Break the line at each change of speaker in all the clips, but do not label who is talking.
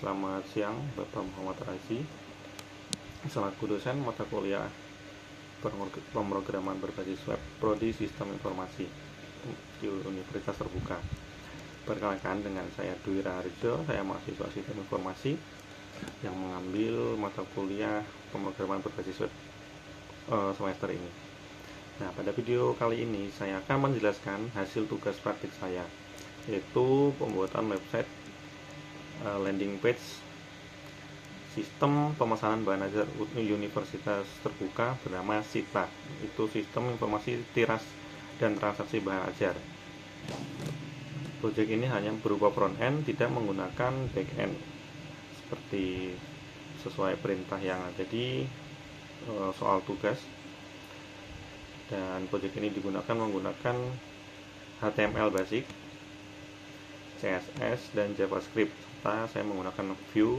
Selamat siang, Bapak Muhammad Razi, selaku dosen mata kuliah pemrograman berbasis web Prodi Sistem Informasi di Universitas Terbuka. Perkenalkan, dengan saya Dwi Raharjo, saya mahasiswa Sistem Informasi yang mengambil mata kuliah pemrograman berbasis web semester ini. Nah, pada video kali ini saya akan menjelaskan hasil tugas praktik saya, yaitu pembuatan website landing page sistem pemesanan bahan ajar Universitas Terbuka bernama SITA. Itu sistem informasi tiras dan transaksi bahan ajar. Project ini hanya berupa front end, tidak menggunakan back end seperti sesuai perintah yang ada di soal tugas. Dan project ini menggunakan HTML basic, CSS, dan JavaScript, serta saya menggunakan Vue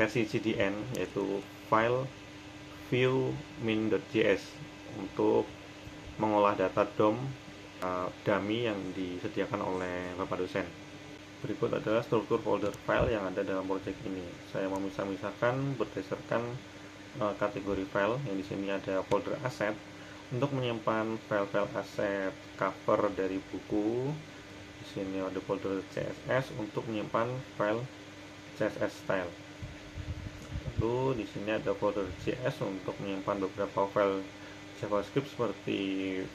versi CDN, yaitu file view min.js untuk mengolah data DOM dummy yang disediakan oleh Bapak dosen. Berikut adalah struktur folder file yang ada dalam project ini. Saya memisah-misahkan berdasarkan kategori file, yang di sini ada folder aset untuk menyimpan file-file aset cover dari buku. Di sini ada folder CSS untuk menyimpan file CSS style. Lalu di sini ada folder JS untuk menyimpan beberapa file JavaScript seperti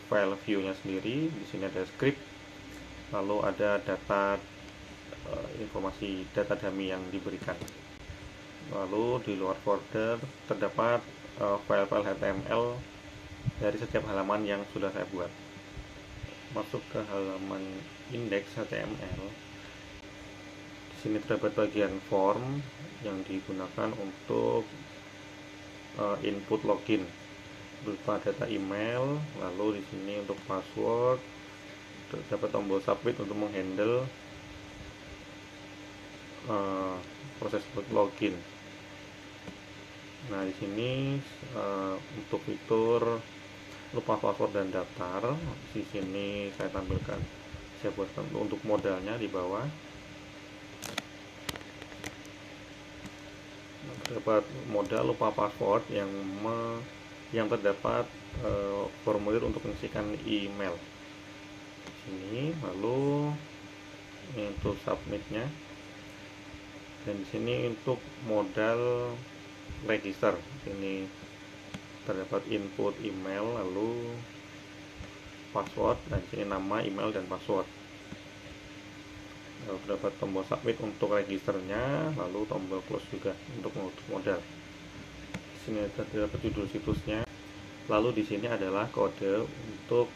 file view-nya sendiri. Di sini ada script. Lalu ada data informasi data dummy yang diberikan. Lalu di luar folder terdapat file-file HTML dari setiap halaman yang sudah saya buat. Masuk ke halaman index HTML. Di sini terdapat bagian form yang digunakan untuk input login berupa data email. Lalu di sini untuk password terdapat tombol submit untuk menghandle proses login. Nah, di sini untuk fitur lupa password dan daftar, di sini saya tampilkan, saya buatkan untuk modalnya di bawah. Terdapat modal lupa password yang terdapat formulir untuk mengisikan email di sini. Lalu untuk submitnya, dan di sini untuk modal register, ini terdapat input email, lalu password, dan di sini nama, email, dan password. Lalu terdapat tombol submit untuk registernya, lalu tombol close juga untuk menutup modal. Di sini terdapat judul situsnya. Lalu di sini adalah kode untuk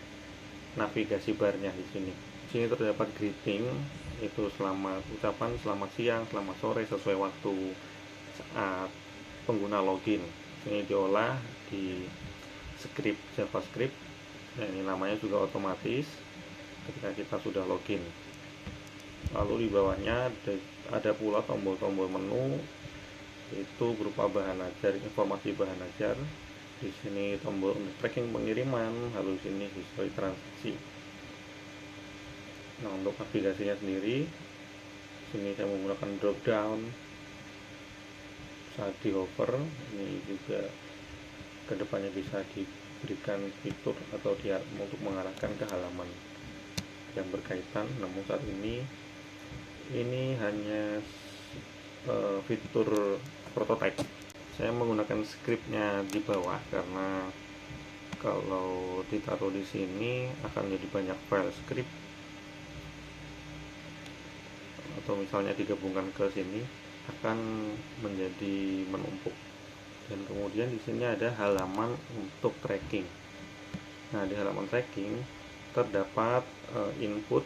navigasi barnya di sini. Di sini terdapat greeting, itu ucapan selamat siang, selamat sore sesuai waktu saat pengguna login. Ini diolah di script JavaScript. Nah, ini namanya juga otomatis ketika kita sudah login. Lalu di bawahnya ada pula tombol-tombol menu, itu berupa bahan ajar, informasi bahan ajar. Di sini tombol untuk tracking pengiriman, lalu di sini history transaksi. Nah, untuk navigasinya sendiri, sini saya menggunakan drop down saat di hover. Ini juga kedepannya bisa diberikan fitur atau untuk mengarahkan ke halaman yang berkaitan. Namun saat ini hanya fitur prototype. Saya menggunakan scriptnya di bawah karena kalau ditaruh di sini akan jadi banyak file script, atau misalnya digabungkan ke sini akan menjadi menumpuk. Dan kemudian di sini ada halaman untuk tracking. Nah, di halaman tracking terdapat input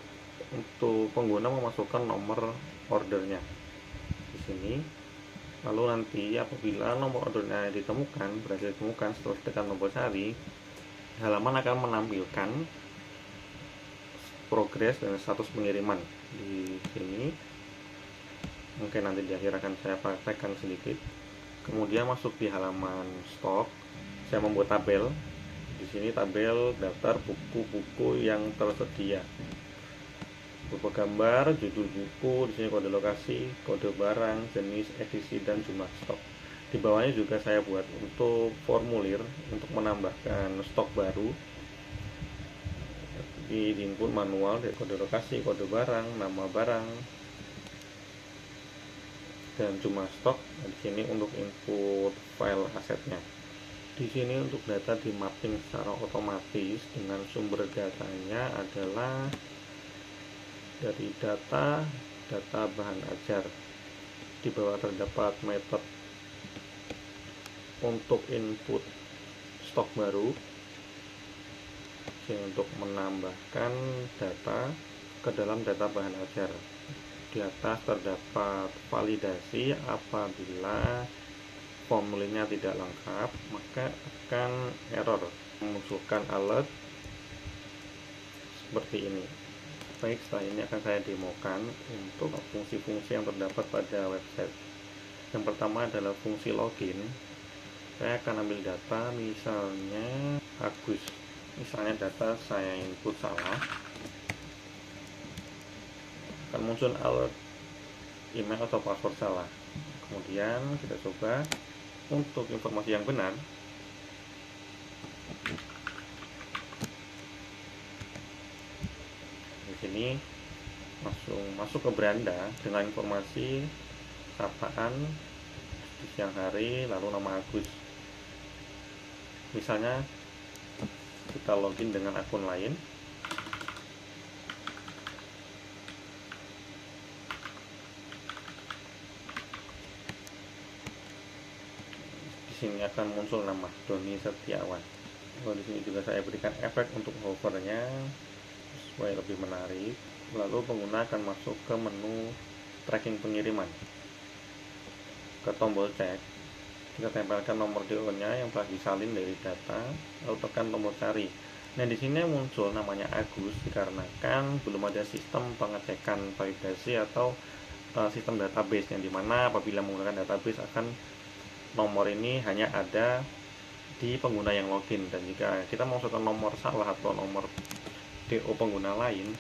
untuk pengguna memasukkan nomor ordernya di sini. Lalu nanti apabila nomor ordernya berhasil ditemukan setelah tekan tombol cari, halaman akan menampilkan progres dan status pengiriman di sini. Mungkin nanti di akhir akan saya praktekkan sedikit. Kemudian masuk di halaman stok, saya membuat tabel. Di sini tabel daftar buku-buku yang tersedia. berupa gambar, judul buku, di sini kode lokasi, kode barang, jenis, edisi, dan jumlah stok. Di bawahnya juga saya buat untuk formulir untuk menambahkan stok baru. Di input manual dari kode lokasi, kode barang, nama barang, dan jumlah stok. Nah, di sini untuk input file asetnya. Di sini untuk data di mapping secara otomatis dengan sumber datanya adalah dari data bahan ajar. Di bawah terdapat metode untuk input stok baru. Ini untuk menambahkan data ke dalam data bahan ajar. Di atas terdapat validasi apabila formulirnya tidak lengkap, maka akan error, memunculkan alert seperti ini. Baik, setelah ini akan saya demokan untuk fungsi-fungsi yang terdapat pada website. Yang pertama adalah fungsi login. Saya akan ambil data, misalnya Agus. Misalnya data saya input salah, akan muncul alert email atau password salah. Kemudian kita coba untuk informasi yang benar. Di sini masuk ke beranda dengan informasi sapaan di siang hari, lalu nama Agus. Misalnya kita login dengan akun lain. Di sini akan muncul nama Doni Setiawan. Lalu di sini juga saya berikan efek untuk hovernya supaya lebih menarik. Lalu pengguna akan masuk ke menu tracking pengiriman, ke tombol cek. Kita tempelkan nomor DO-nya yang telah disalin dari data, lalu tekan tombol cari. Nah, di sini muncul namanya Agus dikarenakan belum ada sistem pengecekan validasi atau sistem database, yang dimana apabila menggunakan database akan nomor ini hanya ada di pengguna yang login, dan jika kita masukkan nomor salah atau nomor DO pengguna lain,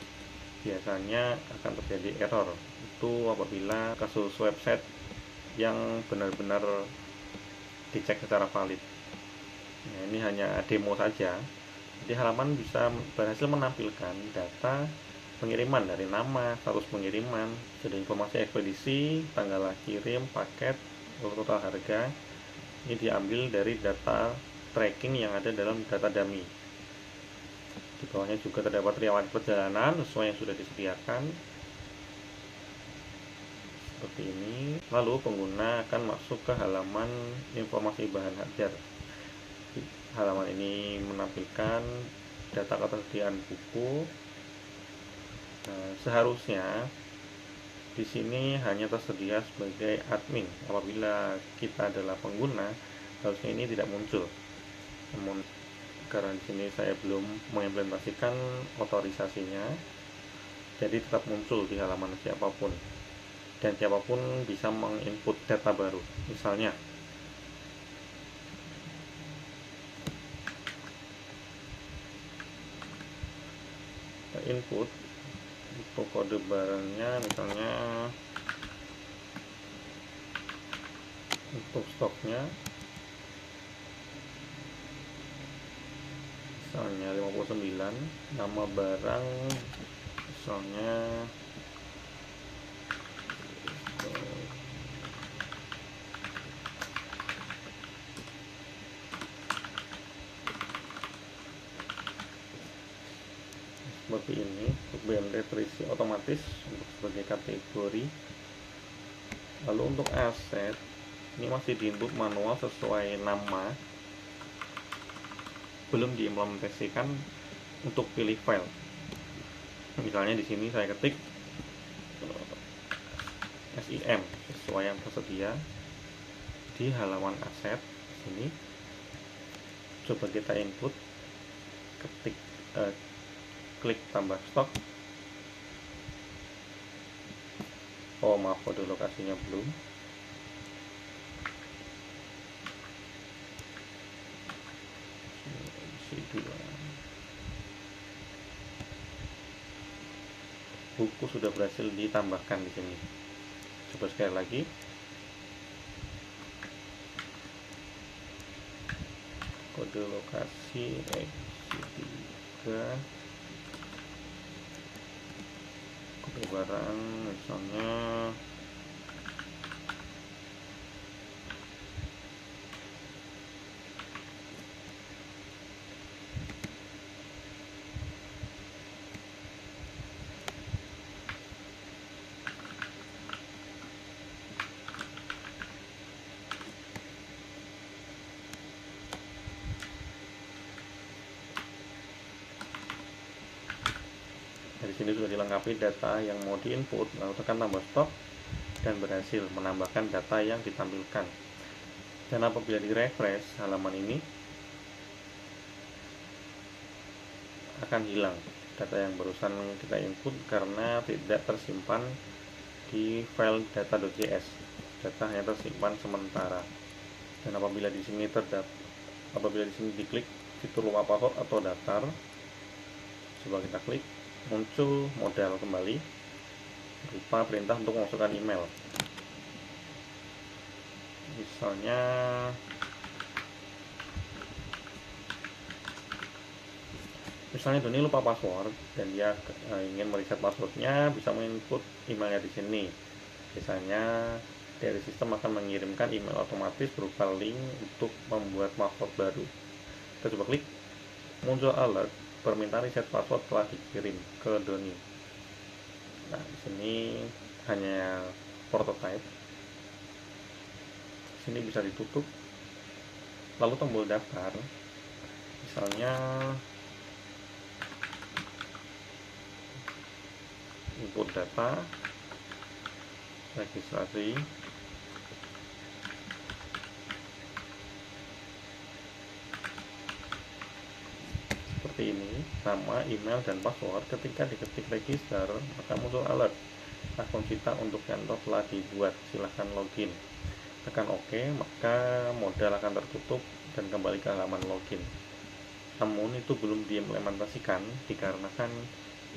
biasanya akan terjadi error. Itu apabila kasus website yang benar-benar dicek secara valid. Nah, ini hanya demo saja. Di halaman bisa berhasil menampilkan data pengiriman dari nama, status pengiriman, jadi informasi ekspedisi, tanggal kirim, paket, total harga. Ini diambil dari data tracking yang ada dalam data dummy. Di bawahnya juga terdapat riwayat perjalanan sesuai yang sudah disediakan seperti ini. Lalu pengguna akan masuk ke halaman informasi bahan ajar. Halaman ini menampilkan data ketersediaan buku. Nah, seharusnya di sini hanya tersedia sebagai admin. Apabila kita adalah pengguna, harusnya ini tidak muncul. Namun karena di sini saya belum mengimplementasikan otorisasinya, jadi tetap muncul di halaman siapapun, dan siapapun bisa menginput data baru. Misalnya input untuk kode barangnya, misalnya untuk stoknya misalnya 59, nama barang misalnya seperti ini. Untuk BMD terisi otomatis untuk sebagai kategori. Lalu untuk aset ini masih diinput manual sesuai nama, belum diimplementasikan untuk pilih file. Misalnya di sini saya ketik SIM sesuai yang tersedia di halaman aset. Sini coba kita input, ketik klik tambah stok. Oh maaf, kode lokasinya belum. Buku berhasil ditambahkan di sini. Coba sekali lagi. Kode lokasi X3, kode barang misalnya di sini sudah dilengkapi data yang mau diinput, lalu tekan tambah stop dan berhasil menambahkan data yang ditampilkan. Dan apabila di refresh halaman ini akan hilang data yang barusan kita input karena tidak tersimpan di file data.js. Data hanya tersimpan sementara. Dan apabila di sini diklik fitur lupa password atau datar, coba kita klik, muncul modal kembali berupa perintah untuk memasukkan email. Misalnya Doni lupa password dan dia ingin mereset passwordnya, bisa menginput emailnya di sini. Biasanya dari sistem akan mengirimkan email otomatis berupa link untuk membuat password baru. Kita coba klik, muncul alert permintaan reset password telah dikirim ke Doni. Nah, di sini hanya prototype. Sini bisa ditutup. Lalu tombol daftar. Misalnya input data, registrasi, seperti ini, nama, email, dan password. Ketika diketik register, maka muncul alert akun kita untuk kantor telah dibuat, silahkan login. Tekan OK, maka modal akan tertutup dan kembali ke halaman login. Namun itu belum diimplementasikan dikarenakan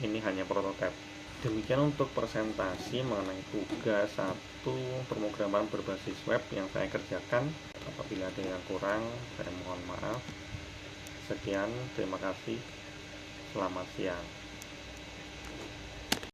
ini hanya prototipe. Demikian untuk presentasi mengenai tugas 1 pemrograman berbasis web yang saya kerjakan. Apabila ada yang kurang, saya mohon maaf. Sekian, terima kasih. Selamat siang.